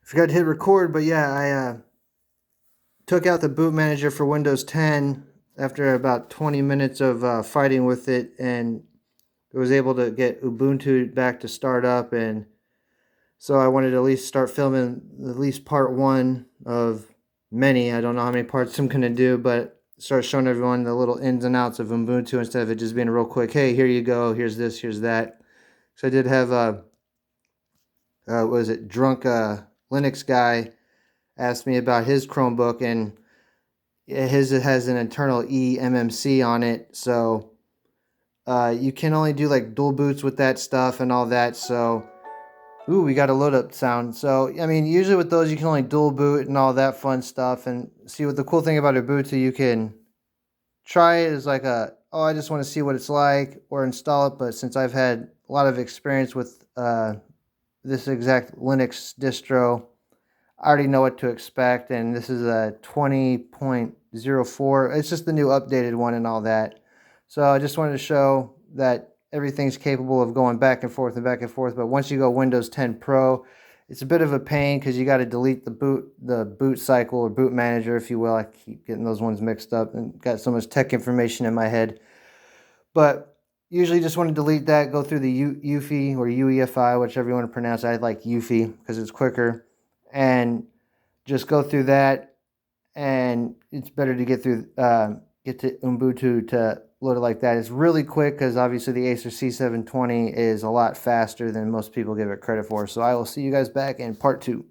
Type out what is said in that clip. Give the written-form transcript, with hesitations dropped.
Forgot to hit record, but yeah, I took out the boot manager for Windows 10 after about 20 minutes of fighting with it, and was able to get Ubuntu back to start up. And so I wanted to at least start filming at least part one of many. I don't know how many parts I'm going to do, but start showing everyone the little ins and outs of Ubuntu instead of it just being a real quick, hey, here you go, here's this, here's that. So I did have, what was it, Drunk Linux guy asked me about his Chromebook, and his has an internal eMMC on it, so you can only do like dual boots with that stuff and all that. So, ooh, we got a load up sound. So, I mean, usually with those you can only dual boot and all that fun stuff. And see, what the cool thing about Ubuntu, you can try it as like oh, I just want to see what it's like, or install it. But since I've had a lot of experience with this exact Linux distro, I already know what to expect, and this is a 20.04. It's just the new updated one and all that. So I just wanted to show that everything's capable of going back and forth and back and forth. But once you go Windows 10 Pro, it's a bit of a pain because you got to delete the boot cycle or boot manager, if you will. I keep getting those ones mixed up and got so much tech information in my head. But usually just want to delete that, go through the UEFI or UEFI, whichever you want to pronounce it. I like UEFI because it's quicker. And just go through that, and it's better to get through get to Ubuntu to load it like that. It's really quick because obviously the Acer C720 is a lot faster than most people give it credit for. So I will see you guys back in part 2.